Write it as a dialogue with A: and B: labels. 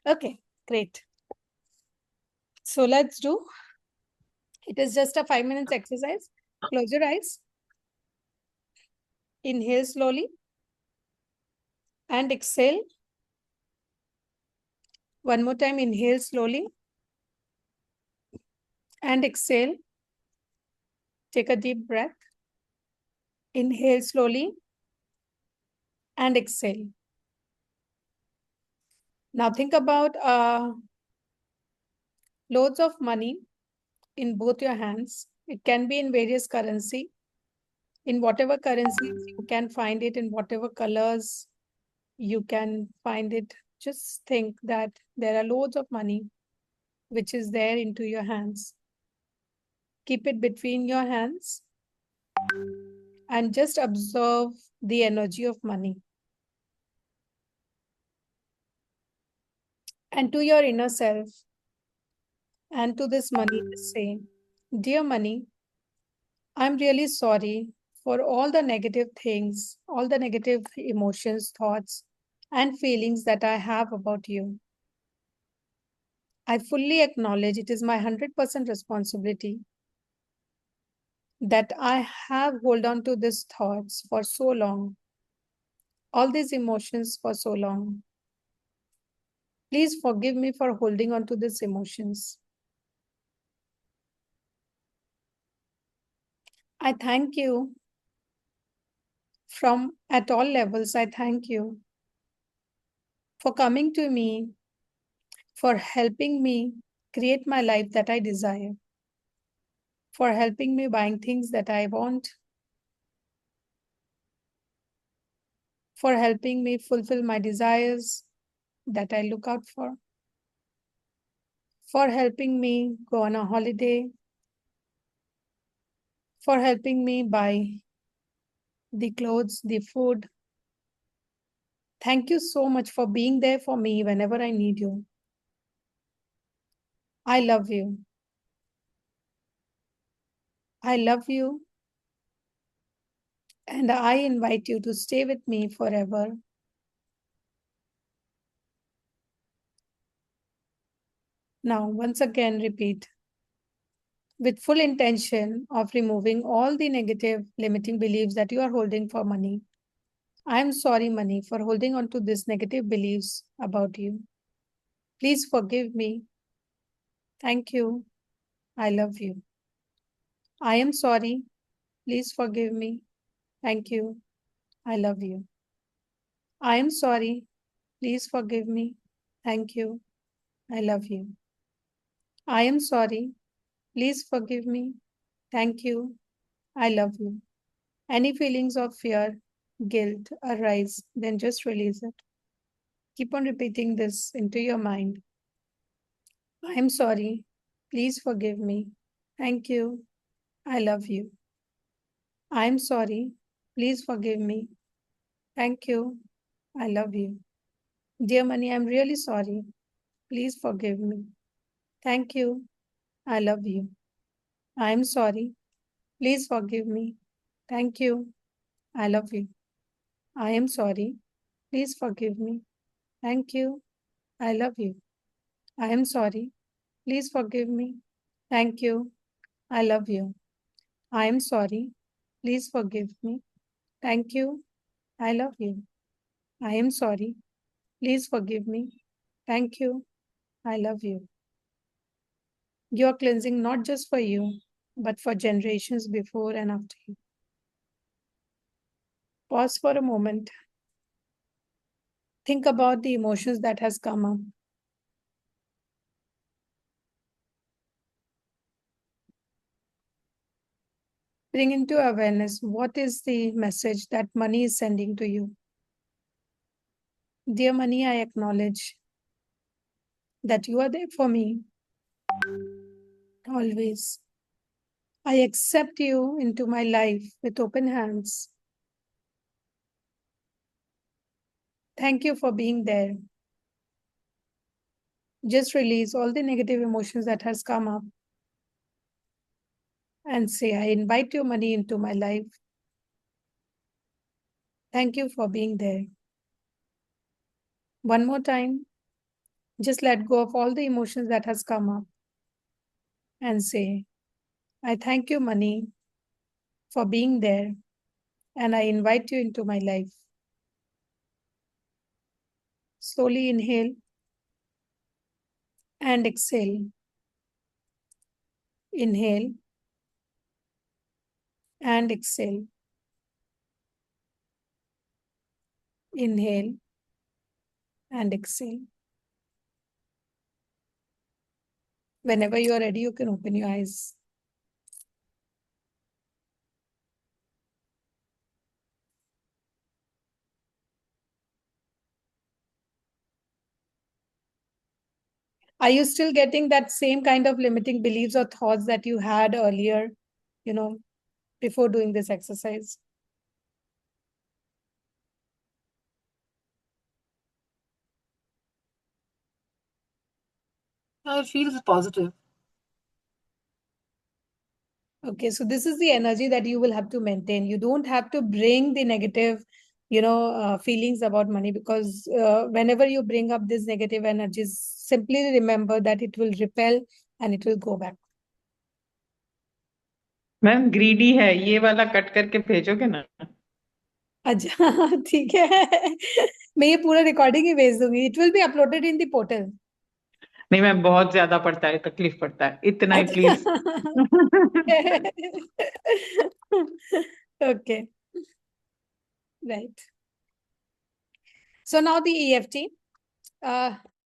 A: Okay, great. So let's do. It is just a 5 minutes exercise. Close your eyes. Inhale slowly and exhale. One more time, inhale slowly and exhale. Take a deep breath. Inhale slowly and exhale. Now think about loads of money in both your hands. It can be in various currency. In whatever currencies you can find it, in whatever colors you can find it. Just think that there are loads of money which is there into your hands. Keep it between your hands and just observe the energy of money. And to your inner self and to this money, just say, Dear money, I'm really sorry for all the negative things, all the negative emotions, thoughts, and feelings that I have about you. I fully acknowledge it is my 100% responsibility that I have hold on to these thoughts for so long, all these emotions for so long. Please forgive me for holding on to these emotions. I thank you from at all levels. I thank you for coming to me, for helping me create my life that I desire, for helping me buying things that I want, for helping me fulfill my desires that I look out for helping me go on a holiday, for helping me buy the clothes, the food. Thank you so much for being there for me whenever I need you. I love you. I love you. And I invite you to stay with me forever. Now, once again, repeat with full intention of removing all the negative limiting beliefs that you are holding for money. I am sorry, money, for holding on to these negative beliefs about you. Please forgive me. Thank you. I love you. I am sorry. Please forgive me. Thank you. I love you. I am sorry. Please forgive me. Thank you. I love you. I am sorry. Please forgive me. Thank you. I love you. Any feelings of fear, guilt arise, then just release it. Keep on repeating this into your mind. I am sorry. Please forgive me. Thank you. I love you. I am sorry. Please forgive me. Thank you. I love you. Dear money, I'm really sorry. Please forgive me. Thank you. I love you. I am sorry. Please forgive me. Thank you. I love you. I am sorry. Please forgive me. Thank you. I love you. I am sorry. Please forgive me. Thank you. I love you. I am sorry. Please forgive me. Thank you. I love you. I am sorry. Please forgive me. Thank you. I love you. You are cleansing not just for you, but for generations before and after you. Pause for a moment. Think about the emotions that has come up. Bring into awareness what is the message that money is sending to you. Dear money, I acknowledge that you are there for me always. I accept you into my life with open hands. Thank you for being there. Just release all the negative emotions that has come up and say, I invite your money into my life. Thank you for being there. One more time. Just let go of all the emotions that has come up and say, I thank you, money, for being there, and I invite you into my life. Slowly inhale and exhale. Inhale and exhale. Inhale and exhale. Whenever you are ready, you can open your eyes. Are you still getting that same kind of limiting beliefs or thoughts that you had earlier, before doing this exercise?
B: It feels positive.
A: Okay, so this is the energy that you will have to maintain. You don't have to bring the negative, feelings about money, because whenever you bring up these negative energies, simply remember that it will repel and it will go back.
B: Ma'am greedy है, ये वाला cut करके भेजोगे ना?
A: अच्छा ठीक है मैं ये पूरा रिकॉर्डिंग ही भेज दूंगी. It will be uploaded in the portal.
B: नहीं मैम, बहुत ज्यादा पड़ता है, तकलीफ पड़ता है, इतना ही प्लीज.
A: अच्छा okay, right. So now the EFT.